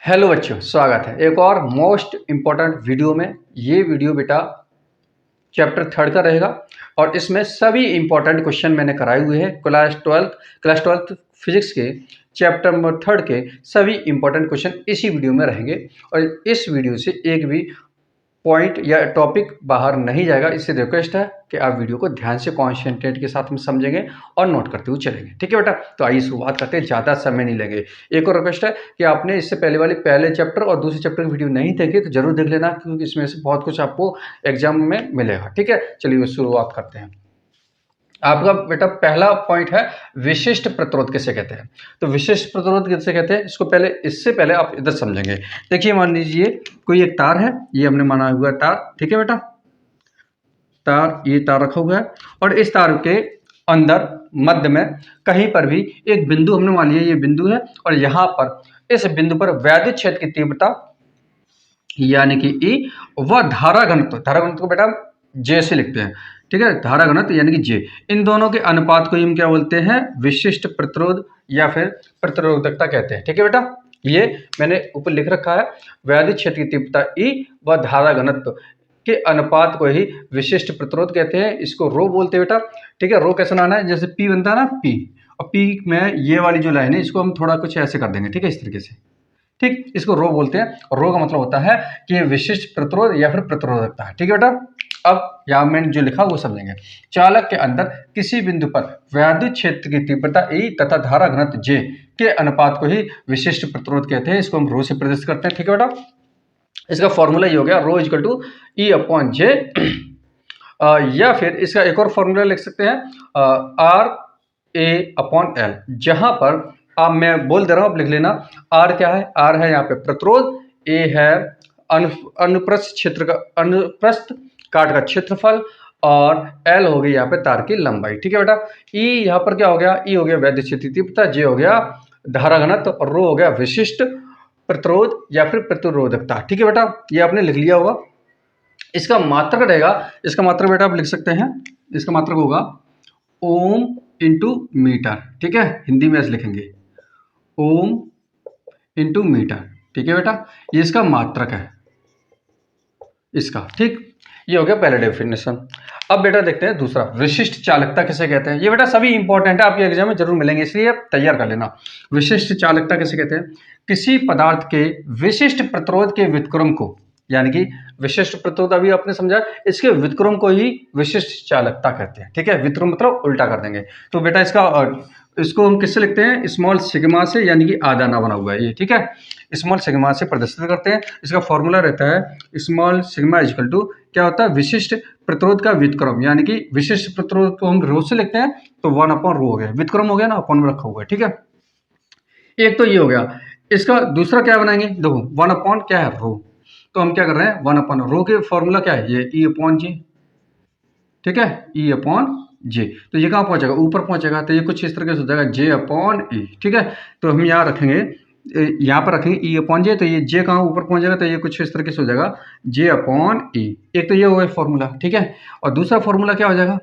Hello बच्चों, स्वागत है एक और मोस्ट इम्पॉर्टेंट वीडियो में। ये वीडियो बेटा चैप्टर थर्ड का रहेगा और इसमें सभी इम्पॉर्टेंट क्वेश्चन मैंने कराए हुए हैं। क्लास ट्वेल्थ फिजिक्स के चैप्टर नंबर थर्ड के सभी इम्पॉर्टेंट क्वेश्चन इसी वीडियो में रहेंगे और इस वीडियो से एक भी पॉइंट या टॉपिक बाहर नहीं जाएगा। इससे रिक्वेस्ट है कि आप वीडियो को ध्यान से कॉन्सेंट्रेट के साथ में समझेंगे और नोट करते हुए चलेंगे। ठीक है बेटा, तो आइए शुरुआत करते हैं, ज़्यादा समय नहीं लेंगे। एक और रिक्वेस्ट है कि आपने इससे पहले चैप्टर और दूसरे चैप्टर की वीडियो नहीं देखी तो जरूर देख लेना, क्योंकि इसमें से बहुत कुछ आपको एग्जाम में मिलेगा। ठीक है, चलिए शुरुआत करते हैं। आपका बेटा पहला पॉइंट है विशिष्ट प्रतिरोध किसे कहते हैं। तो विशिष्ट प्रतिरोध किसे कहते हैं, इससे पहले आप इधर समझेंगे। देखिए, मान लीजिए कोई एक तार है, ये हमने माना हुआ है तार। ठीक है बेटा, ये तार रखा हुआ है और इस तार के अंदर मध्य में कहीं पर भी एक बिंदु हमने मान लिया, ये बिंदु है और यहाँ पर इस बिंदु पर वैद्युत क्षेत्र की तीव्रता यानी कि ई व धारा घनत्व को बेटा जे से लिखते हैं। ठीक है, धारा घनत्व यानी कि जे, इन दोनों के अनुपात को हम क्या बोलते हैं, विशिष्ट प्रतिरोध या फिर प्रतिरोधकता कहते हैं। ठीक है बेटा, ये मैंने ऊपर लिख रखा है, वैद्युत क्षेत्र की तीव्रता ई व धारा घनत्व के अनुपात को ही विशिष्ट प्रतिरोध कहते हैं। इसको रो बोलते हैं बेटा। ठीक है, रो कैसे बनाना है, जैसे पी बनता है ना, पी, और पी में ये वाली जो लाइन है इसको हम थोड़ा कुछ ऐसे कर देंगे। ठीक है, इस तरीके से। ठीक, इसको रो बोलते हैं और रो का मतलब होता है कि ये विशिष्ट प्रतिरोध या फिर प्रतिरोधकता है। ठीक है बेटा, अब यहाँ मैंने जो लिखा वो समझेंगे। चालक के अंदर किसी बिंदु पर वैद्युत क्षेत्र की तीव्रता ई तथा धारा घनत्व जे के अनुपात को ही विशिष्ट प्रतिरोध कहते हैं। इसको हम रो से प्रदर्शित करते हैं। ठीक है बेटा, इसका फॉर्मूला ये हो गया, rho equal to E upon जे, या फिर इसका एक और फॉर्मूला लिख सकते हैं, आर ए अपॉन एल, जहां पर आप, मैं बोल दे रहा हूं, आप लिख लेना। आर क्या है, आर है यहाँ पे प्रतिरोध, ए है अनुप्रस्थ काट का क्षेत्रफल और एल हो गई यहाँ पे तार की लंबाई। ठीक है बेटा, ई यहाँ पर क्या हो गया, ई हो गया वैद्युत क्षेत्र की तीव्रता, जे हो गया धारा घनत्व और रो हो गया विशिष्ट प्रतिरोध या फिर प्रतिरोधकता। ठीक है बेटा, ये आपने लिख लिया होगा। इसका मात्रक रहेगा, इसका मात्रक बेटा आप लिख सकते हैं, इसका मात्रक होगा ओम इंटू मीटर। ठीक है, हिंदी में ऐसे लिखेंगे, ओम इंटू मीटर। ठीक है बेटा, ये इसका मात्रक है इसका। ठीक, ये हो गया पहला डेफिनेशन। अब बेटा देखते हैं दूसरा, विशिष्ट चालकता किसे कहते हैं। ये बेटा सभी इंपॉर्टेंट है, आपके एग्जाम में जरूर मिलेंगे, इसलिए आप तैयार कर लेना। विशिष्ट चालकता किसे कहते हैं, किसी पदार्थ के विशिष्ट प्रतिरोध के व्युत्क्रम को, यानी कि विशिष्ट प्रतिरोध अभी आपने समझा, इसके व्युत्क्रम को ही विशिष्ट चालकता कहते हैं। ठीक है, व्युत्क्रम मतलब उल्टा कर देंगे। तो बेटा इसको हम किससे लिखते हैं, स्मॉल सिग्मा से, यानी कि आधा ना बना हुआ है ये। ठीक है, स्मॉल सिग्मा से प्रदर्शित करते हैं। इसका फॉर्मूला रहता है स्मॉल सिग्मा इक्वल टू, क्या होता है, विशिष्ट प्रतिरोध का व्युत्क्रम, यानी कि विशिष्ट प्रतिरोध को हम रो से लिखते हैं तो 1 अपॉन रो हो गया, व्युत्क्रम हो गया ना, अपॉन में रखा हुआ है। ठीक है, एक तो ये हो गया। इसका दूसरा क्या बनाएंगे, देखो 1 अपॉन क्या है, रो, तो हम क्या कर रहे हैं, 1 अपॉन रो के फॉर्मूला क्या है, ये ई अपॉन जी। ठीक है, ई अपॉन जे, तो ये कहाँ पहुंचेगा, ऊपर पहुंचेगा, तो ये कुछ इस तरीके से हो जाएगा, जे अपॉन ई। ठीक है, तो हम यहाँ रखेंगे, यहाँ पर रखेंगे ई अपॉन जे, तो ये जे कहाँ ऊपर पहुंच जाएगा, तो ये कुछ इस तरीके से हो जाएगा, जे अपॉन ई। एक तो ये हो गया फॉर्मूला। ठीक है, और दूसरा फॉर्मूला क्या हो जाएगा,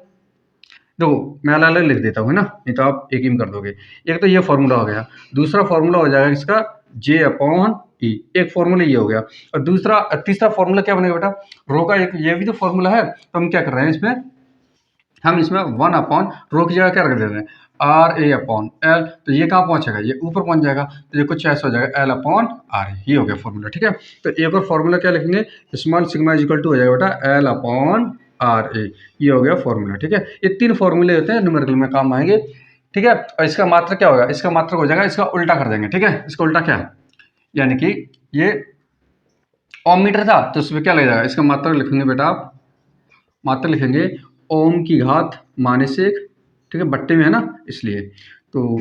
देखो मैं अलग अलग लिख देता हूँ ना, नहीं तो आप एक ही में कर दोगे। एक तो ये फॉर्मूला हो गया, दूसरा फॉर्मूला हो जाएगा इसका जे अपॉन ई, एक फॉर्मूला ये हो गया, और तीसरा फॉर्मूला क्या बनेगा बेटा, रो का एक ये भी तो फॉर्मूला है, तो हम क्या कर रहे हैं इसमें, हम इसमें 1 अपॉन रो की जगह क्या रख देते हैं, आर ए अपॉन एल, तो ये कहाँ पहुंचेगा, ये ऊपर पहुंच जाएगा, तो ये कुछ ऐसा हो जाएगा, एल अपॉन आर, ये हो गया फॉर्मूला। ठीक है, तो एक और फॉर्मूला क्या लिखेंगे, स्मॉल सिग्मा इक्वल टू हो जाएगा बेटा एल अपॉन आर ए, ये हो गया फॉर्मूला। ठीक है, ये 3 फॉर्मूले होते हैं, न्यूमेरिकल में काम आएंगे। ठीक है, और इसका मात्रक क्या होगा, इसका मात्रक हो जाएगा, इसका उल्टा कर देंगे। ठीक है, इसका उल्टा क्या है, यानी कि ये ओम मीटर था तो उसमें क्या लग जाएगा, इसका मात्रक लिखेंगे बेटा आप, मात्रक लिखेंगे ओम की घात -1। ठीक है, बट्टे में है ना, इसलिए तो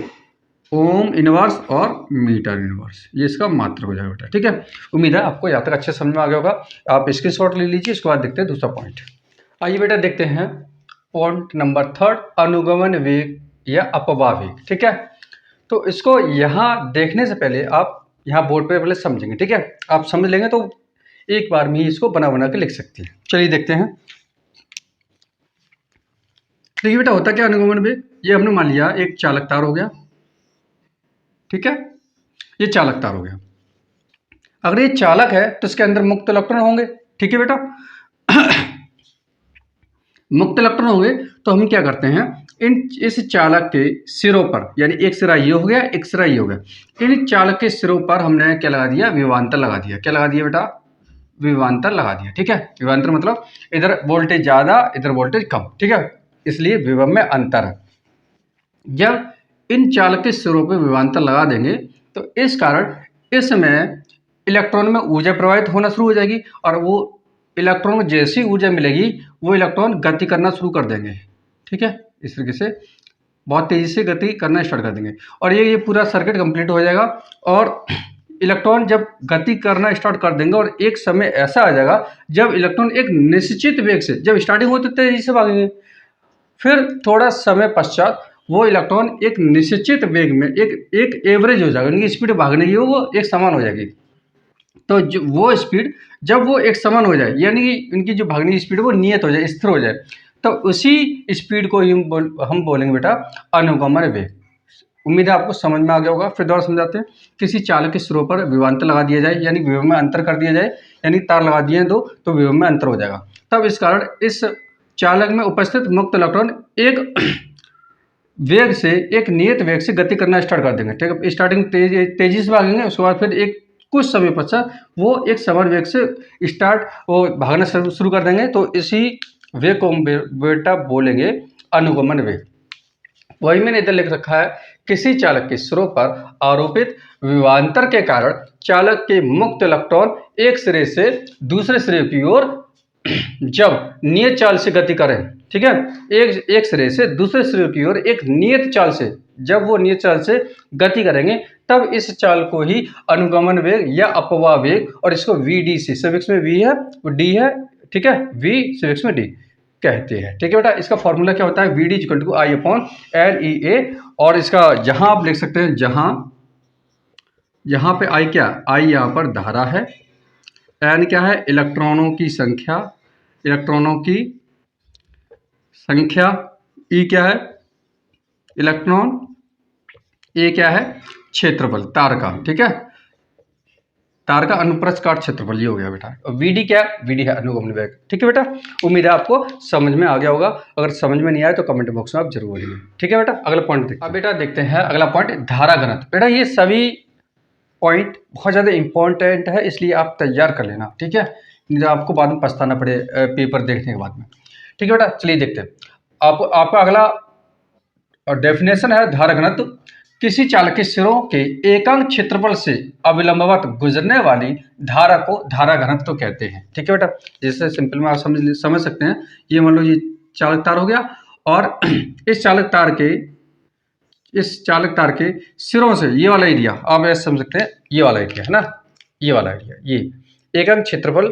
ओम इनवर्स और मीटर इनवर्स, ये इसका मात्रक हो जाएगा बेटा। ठीक है, उम्मीद है आपको यहाँ तक अच्छे समझ में आ गया होगा। आप स्क्रीनशॉट ले लीजिए, इसके बाद देखते हैं दूसरा पॉइंट। आइए बेटा देखते हैं पॉइंट नंबर थर्ड, अनुगमन वेग या अपवाह वेग। ठीक है, तो इसको यहाँ देखने से पहले आप यहाँ बोर्ड पे पहले समझेंगे। ठीक है, आप समझ लेंगे तो एक बार में ही इसको बना बना के लिख सकते हैं। चलिए देखते हैं। देखिए बेटा, होता क्या अनुगमन वेग, ये हमने मान लिया एक चालक तार हो गया। ठीक है, ये चालक तार हो गया। अगर ये चालक है तो इसके अंदर मुक्त इलेक्ट्रॉन होंगे, ठीक है बेटा। मुक्त इलेक्ट्रॉन होंगे तो हम क्या करते हैं, इस चालक के सिरों पर, यानी एक सिरा ये हो गया, एक सिरा ये हो गया, इन चालक के सिरों पर हमने क्या लगा दिया, विभवांतर लगा दिया। क्या लगा दिया बेटा, विभवांतर लगा दिया, ठीक है। विभवांतर मतलब इधर वोल्टेज ज्यादा, इधर वोल्टेज कम, ठीक है, इसलिए विभव में अंतर है। जब इन चालक के सिरों पर विभवांतर लगा देंगे तो इस कारण इसमें इलेक्ट्रॉन में ऊर्जा प्रवाहित होना शुरू हो जाएगी, और वो इलेक्ट्रॉन को जैसी ऊर्जा मिलेगी वो इलेक्ट्रॉन गति करना शुरू कर देंगे, ठीक है। इस तरीके से बहुत तेजी से गति करना स्टार्ट कर देंगे, और ये पूरा सर्किट कंप्लीट हो जाएगा। और इलेक्ट्रॉन जब गति करना स्टार्ट कर देंगे और एक समय ऐसा आ जाएगा जब इलेक्ट्रॉन एक निश्चित वेग से, जब स्टार्टिंग होती तो तेजी से भागेंगे, फिर थोड़ा समय पश्चात वो इलेक्ट्रॉन एक निश्चित वेग में एक एवरेज हो जाएगा, उनकी स्पीड भागने की वो एक समान हो जाएगी। तो जो वो स्पीड जब वो एक समान हो जाए, यानी कि इनकी जो भागने की स्पीड वो नियत हो जाए, स्थिर हो जाए, तो उसी स्पीड को हम बोलेंगे बेटा अनुगमन वेग। उम्मीद है आपको समझ में आ गया होगा। फिर दोबारा समझाते हैं। किसी चालक के सिरों पर विभवांतर लगा दिया जाए, यानी विभव में अंतर कर दिया जाए, यानी तार लगा दिए हैं दो तो विभव में अंतर हो जाएगा। तब इस कारण इस चालक में उपस्थित मुक्त इलेक्ट्रॉन एक वेग से, एक नियत वेग से गति करना स्टार्ट कर देंगे, ठीक है। स्टार्टिंग तेजी से भागेंगे, उसके बाद फिर एक कुछ समय पश्चात वो एक समान वेग से वो भागना शुरू कर देंगे, तो इसी वेग को बेटा बोलेंगे अनुगमन वेग। वही मैंने इधर लिख रखा है, किसी चालक के सिरों पर आरोपित विभवांतर के कारण चालक के मुक्त इलेक्ट्रॉन एक सिरे से दूसरे सिरे की ओर जब नियत चाल से गति करें, ठीक है, एक सिरे से दूसरे सिरे की ओर एक नियत चाल से, जब वो नियत चाल से गति करेंगे तब इस चाल को ही अनुगमन वेग या अपवाह वेग, और इसको वी से, सिविक्स में वी है, डी है, ठीक है, वी सिविक्स में डी कहते हैं, ठीक है बेटा। इसका फॉर्मूला क्या होता है, V D equal to I upon L E A, और इसका जहां आप लिख सकते हैं, जहां पे आई क्या, आई यहाँ पर धारा है, एन क्या है, इलेक्ट्रॉनों की संख्या, ई क्या है इलेक्ट्रॉन, ए क्या है क्षेत्रफल तार का, ठीक है, तार का अनुप्रस्थ काट क्षेत्रफल, ये हो गया बेटा। और वीडी क्या है, वीडी है अनुगमन वेग, ठीक है बेटा। उम्मीद है आपको समझ में आ गया होगा। अगर समझ में नहीं आया तो कमेंट बॉक्स में आप जरूर बोलिए, ठीक है बेटा। अगला पॉइंट देखते हैं। अब बेटा देखते हैं अगला पॉइंट, धारा घनत्व। बेटा ये सभी पॉइंट बहुत ज़्यादा इंपॉर्टेंट है, इसलिए आप तैयार कर लेना, ठीक है, नहीं तो आपको बाद में पछताना पड़े पेपर देखने के बाद में, ठीक है बेटा। चलिए देखते हैं। आपका अगला डेफिनेशन है धारा घनत्व, किसी चालक के सिरों के एकांक क्षेत्रफल से अविलंबवत गुजरने वाली धारा को धारा घनत्व कहते हैं, ठीक है बेटा। जैसे सिंपल में आप समझ सकते हैं, ये मान लो ये चालक तार हो गया, और इस चालक तार के सिरों से ये वाला एरिया आप ऐसे समझ सकते हैं, ये वाला एरिया है ना, ये वाला एरिया, ये एकांक क्षेत्रफल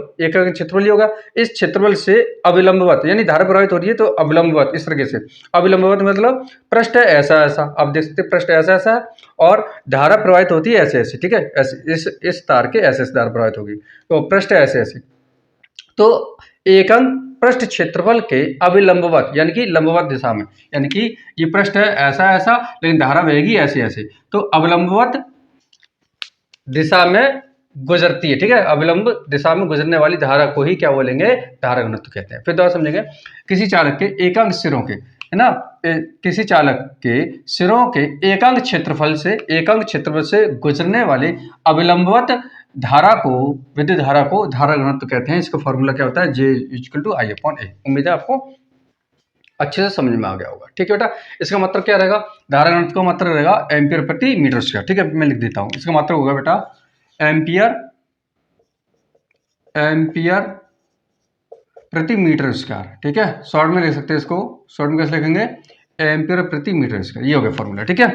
ही होगा। इस क्षेत्रफल से अविलंबवत, यानी धारा प्रवाहित हो रही है तो अविलंबवत, इस तरीके से अविलंबवत मतलब पृष्ठ है ऐसा ऐसा, आप देख सकते हैं पृष्ठ ऐसा ऐसा है, और धारा प्रवाहित होती है ऐसे ऐसे, ठीक है, ऐसे इस तार के ऐसे ऐसे धारा प्रवाहित होगी, तो पृष्ठ ऐसे ऐसे, तो एकांक पृष्ठ क्षेत्रफल के अविलंबवत, यानी कि लंबवत दिशा में, यानी कि ये पृष्ठ है ऐसा ऐसा लेकिन धारा बहेगी ऐसे ऐसे, तो अविलंबवत दिशा में गुजरती है, ठीक है, अविलंब दिशा में गुजरने वाली धारा को ही क्या बोलेंगे, धारा घनत्व कहते हैं। फिर दोबारा समझेंगे, किसी चालक के एकांक सिरों के, है ना, किसी चालक के सिरों के एकांक क्षेत्रफल से गुजरने वाले अविलंबवत धारा को, विद्युत धारा को धारा घनत्व कहते हैं। इसका फॉर्मूला क्या होता है, J equal to I upon ए। उम्मीद है आपको अच्छे से समझ में आ गया होगा, ठीक है बेटा। इसका मतलब क्या रहेगा, धारा घनत्व का मतलब रहेगा एम्पियर प्रति मीटर स्क्वायर, ठीक है, मैं लिख देता हूँ। इसका मतलब होगा बेटा एम्पियर प्रति मीटर स्क्वायर, ठीक है। शॉर्ट में लिख सकते हैं इसको, शॉर्ट में कैसे लिखेंगे, एम्पियर प्रति मीटर स्क्वायर, ये हो गया फॉर्मूला, ठीक है,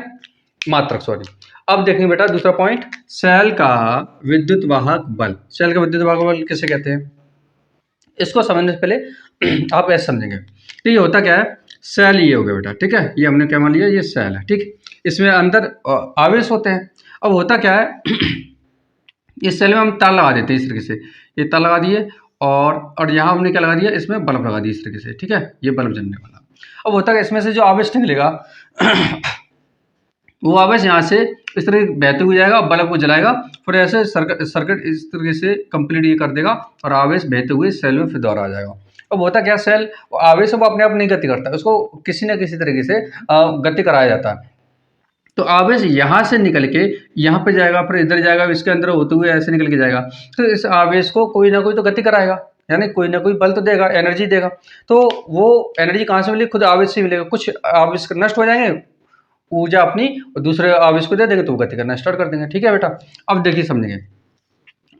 मात्रक, सॉरी। अब देखेंगे बेटा दूसरा पॉइंट, सेल का विद्युत वाहक बल। सेल का विद्युत वाहक बल किसे कहते हैं, इसको समझने से पहले आप ऐसे समझेंगे। तो ये होता क्या है, सेल ये हो गया बेटा, ठीक है, ये हमने क्या मान लिया, ये सेल है, ठीक, इसमें अंदर आवेश होते हैं। अब होता क्या है, इस सेल में हम तार लगा देते हैं इस तरीके से, ये तार लगा दिए, और यहाँ हमने क्या लगा दिया, इसमें बल्ब लगा दिया इस तरीके से, ठीक है, ये बल्ब जलने वाला। अब होता है इसमें से जो आवेश निकलेगा वो आवेश यहाँ से इस तरह बहते हुए जाएगा, बल्ब को जलाएगा, फिर ऐसे सर्किट इस तरीके से कंप्लीट ये कर देगा और आवेश बहते हुए सेल में फिर दोबारा आ जाएगा। अब होता क्या, सेल आवेश वो अपने आप नहीं गति करता, उसको किसी न किसी तरीके से गति कराया जाता है। तो आवेश यहाँ से निकल के यहाँ पे जाएगा, फिर इधर जाएगा, इसके अंदर होते हुए ऐसे निकल के जाएगा। तो इस आवेश को कोई ना कोई तो गति कराएगा, यानी कोई ना कोई बल तो देगा, एनर्जी देगा। तो वो एनर्जी कहाँ से मिलेगी, खुद आवेश से मिलेगा। कुछ आवेश नष्ट हो जाएंगे, ऊर्जा अपनी और दूसरे आवेश को दे देंगे तो वो गति करना स्टार्ट कर देंगे। ठीक है बेटा, अब देखिए समझेंगे।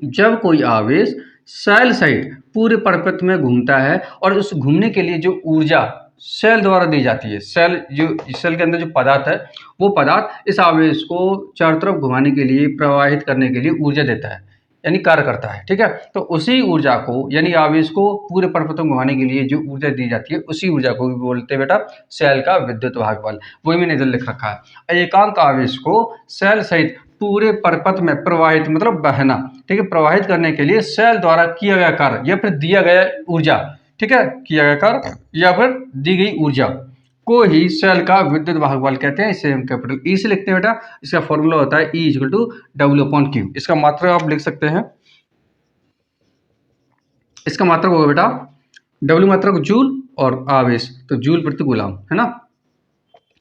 जब कोई आवेश सेल साइड पूरे परिपथ में घूमता है और उस घूमने के लिए जो ऊर्जा सेल द्वारा दी जाती है, सेल के अंदर जो पदार्थ है, वो पदार्थ इस आवेश को चारों तरफ घुमाने के लिए, प्रवाहित करने के लिए ऊर्जा देता है, यानी कार्य करता है। ठीक है, तो उसी ऊर्जा को, यानी आवेश को पूरे परिपथ में घुमाने के लिए जो ऊर्जा दी जाती है, उसी ऊर्जा को भी बोलते हैं बेटा सेल का विद्युत वाहक बल। वही मैंने इधर लिख रखा है। एकांक आवेश को सेल सहित पूरे परिपथ में प्रवाहित, मतलब बहना, ठीक है, प्रवाहित करने के लिए सेल द्वारा किया गया कार्य या फिर दिया गया ऊर्जा, ठीक है, किया गया कार्य या फिर दी गई ऊर्जा को ही सेल का विद्युत वाहक बल कहते हैं। इसे हम कैपिटल ई से लिखते हैं बेटा। इसका फॉर्मूला होता है E इक्वल टू W/Q। इसका मात्रक आप लिख सकते हैं, इसका मात्रक होगा बेटा W मात्रक जूल और आवेश तो जूल प्रति कूलम, है ना,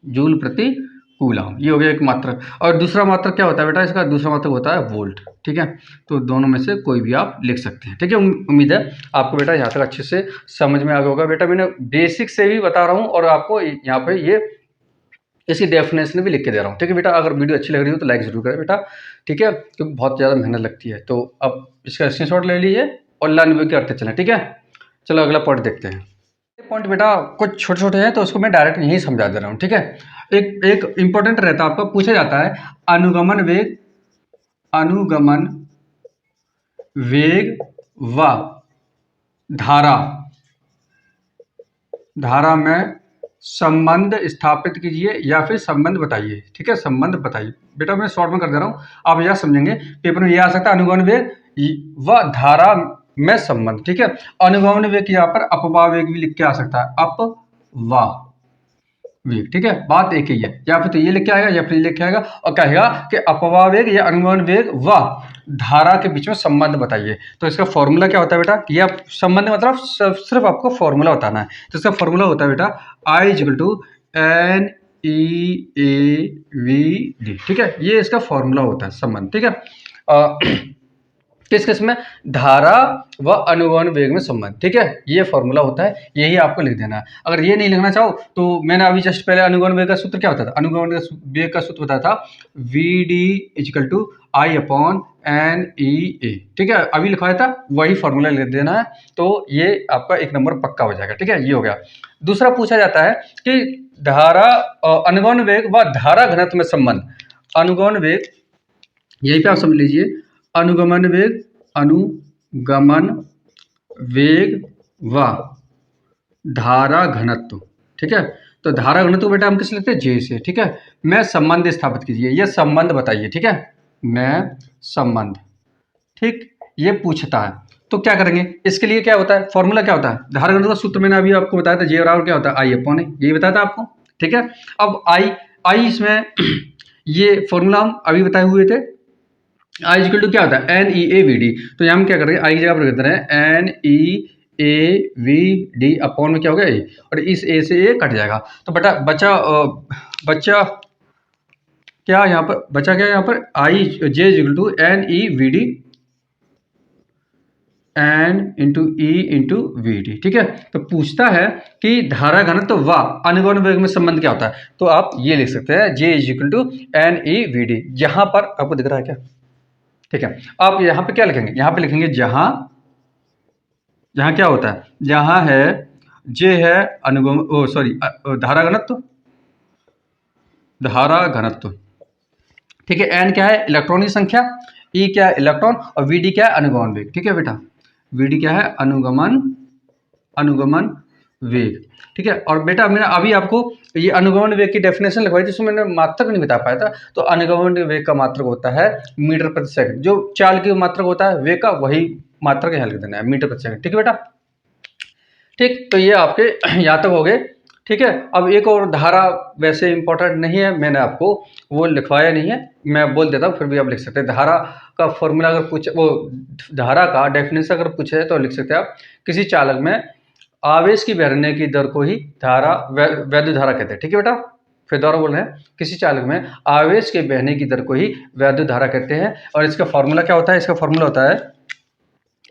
जूल प्रति कूलम, ये हो गया एक मात्रक। और दूसरा मात्रक क्या होता है बेटा, इसका दूसरा मात्रक होता है वोल्ट। ठीक है, तो दोनों में से कोई भी आप लिख सकते हैं। ठीक है, उम्मीद है आपको बेटा यहाँ तक अच्छे से समझ में आ गया होगा। बेटा मैंने बेसिक से भी बता रहा हूँ और आपको यहाँ पे ये इसकी डेफिनेशन भी लिख के दे रहा हूँ। ठीक है बेटा, अगर वीडियो अच्छी लग रही हो तो लाइक जरूर करें बेटा। ठीक है, क्योंकि बहुत ज़्यादा मेहनत लगती है। तो अब इसका स्क्रीनशॉट ले लीजिए और लाइन करते चलें। ठीक है, चलो अगला पॉइंट देखते हैं। पॉइंट बेटा कुछ छोटे छोटे हैं तो उसको मैं डायरेक्ट यहीं समझा दे रहा हूँ। ठीक है, एक इंपॉर्टेंट रहता है, आपको पूछा जाता है अनुगमन वेग व धारा में संबंध स्थापित कीजिए या फिर संबंध बताइए। ठीक है, संबंध बताइए बेटा, मैं शॉर्ट में कर दे रहा हूँ, आप यह समझेंगे। पेपर में यह आ सकता है अनुगमन वेग व धारा में संबंध। ठीक है, अनुगमन वेग यहाँ पर अपवाह वेग भी लिख के आ सकता है, अपवाह वेग। ठीक है, बात एक ही है, या फिर तो ये लिख के आएगा या फिर ये लिख के आएगा और कहेगा कि अपवाह वेग या अनुगमन वेग व धारा के बीच में संबंध बताइए। तो इसका फॉर्मूला क्या होता है बेटा, यह संबंध मतलब सिर्फ आपको फॉर्मूला बताना है। तो इसका फॉर्मूला होता है बेटा I इक्वल टू NEAVD। ठीक है, ये इसका फॉर्मूला होता है संबंध। ठीक है, किस किस में, धारा व अनुगमन वेग में संबंध। ठीक है, ये फॉर्मूला होता है, यही आपको लिख देना है। अगर ये नहीं लिखना चाहो तो मैंने अभी जस्ट पहले अनुगमन वेग का सूत्र क्या बताया था, अनुगमन वेग का सूत्र बताया था VD इक्वल टू I/NEA। ठीक है, अभी लिखवाया था, वही फॉर्मूला लिख देना है, तो ये आपका एक नंबर पक्का हो जाएगा। ठीक है, ये हो गया। दूसरा पूछा जाता है कि धारा अनुगमन वेग व धारा घनत्व में संबंध। अनुगमन वेग, यही पे आप समझ लीजिए, अनुगमन वेग व धारा घनत्व। ठीक है, तो धारा घनत्व बेटा हम किस लिखते हैं, J से। ठीक है, मैं संबंध स्थापित कीजिए, यह संबंध बताइए। ठीक है, मैं संबंध, ठीक, ये पूछता है तो क्या करेंगे, इसके लिए क्या होता है, फॉर्मूला क्या होता है, धारा घनत्व का सूत्र मैंने अभी आपको बताया था, J बराबर क्या होता है I/A, यही बताया था आपको। ठीक है, अब I इसमें ये फॉर्मूला हम अभी बताए हुए थे। I इक्वल टू क्या होता है NEAVD, तो यहाँ हम क्या करेंगे, I की जगह पर लिख रहे हैं NEAVD अपॉन में क्या हो गया A, और इस A से A कट जाएगा। तो बेटा बचा क्या यहाँ पर, बचा क्या यहाँ पर J equal to NEVD N/E/VD। ठीक है, तो पूछता है कि धारा घनत्व व अनुगमन वेग में संबंध क्या होता है, तो आप ये लिख सकते हैं J इक्वल टू NEVD। जहां पर आपको दिख रहा है क्या, ठीक है, आप यहाँ पे क्या लिखेंगे, यहाँ पे लिखेंगे जहां क्या होता है, जहां है J है अनुगमन धारा घनत्व। ठीक है, N क्या है इलेक्ट्रॉन की संख्या, E क्या है इलेक्ट्रॉन और VD क्या है अनुगमन वेग। ठीक है बेटा, VD क्या है अनुगमन वेग। ठीक है, और बेटा मैंने अभी आपको ये अनुगमन वेग की डेफिनेशन लिखवाई थी, जिसमें मैंने मात्रक नहीं बता पाया था। तो अनुगमन वेग का मात्रक होता है मीटर प्रति सेकंड, जो चाल की मात्रक होता है वेग का, वही मात्रक यहाँ लिख देना है मीटर प्रति सेकंड। ठीक है बेटा, ठीक, तो ये आपके यहाँ तक हो गए। ठीक है। अब एक और धारा वैसे इंपॉर्टेंट नहीं है, मैंने आपको वो लिखवाया नहीं है, मैं बोल देता हूँ फिर भी आप लिख सकते हैं। धारा का फॉर्मूला अगर पूछे, वो धारा का डेफिनेशन अगर पूछे तो लिख सकते हैं आप, किसी चालक में आवेश की बहने की दर को ही धारा वैद्युत धारा कहते हैं। ठीक है बेटा, फिर दोबारा बोल रहे हैं, किसी चालक में आवेश के बहने की दर को ही वैद्युत धारा कहते हैं। और इसका फॉर्मूला क्या होता है? इसका फॉर्मूला होता है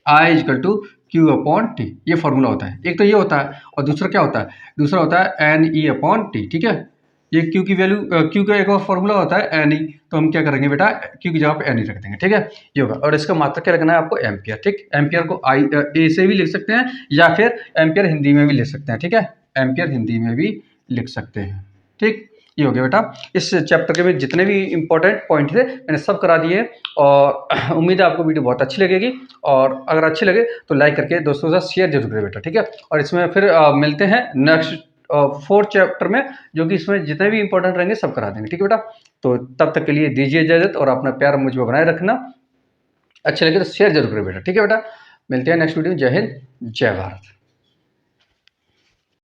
I equal to Q upon T, ये फॉर्मूला होता है। एक तो ये होता है और दूसरा क्या होता है? दूसरा होता है एन ई अपॉन टी। ठीक है, ये क्यू की वैल्यू, क्यू का एक और फॉर्मूला होता है एन ई, तो हम क्या करेंगे बेटा, क्यू की जगह पे एन ई रख देंगे। ठीक है, ये होगा। और इसका मात्रक क्या लगना है आपको? एम्पियर। ठीक, एम्पियर को आई ए से भी लिख सकते हैं या फिर एम्पियर हिंदी में भी लिख सकते हैं। ठीक है, एम्पियर हिंदी में भी लिख सकते हैं। ठीक, ये हो गया बेटा। इस चैप्टर के में जितने भी इंपॉर्टेंट पॉइंट थे मैंने सब करा दिए, और उम्मीद है आपको वीडियो बहुत अच्छी लगेगी। और अगर अच्छी लगे तो लाइक करके दोस्तों के साथ शेयर जरूर करें बेटा। ठीक है, और इसमें फिर मिलते हैं नेक्स्ट 4th चैप्टर में, जो कि इसमें जितने भी इंपॉर्टेंट रहेंगे सब करा देंगे। ठीक है बेटा, तो तब तक के लिए दीजिए इजाजत, और अपना प्यार मुझ पर बनाए रखना। अच्छे लगे तो शेयर जरूर करें बेटा। ठीक है बेटा, मिलते हैं नेक्स्ट वीडियो में। जय हिंद, जय भारत।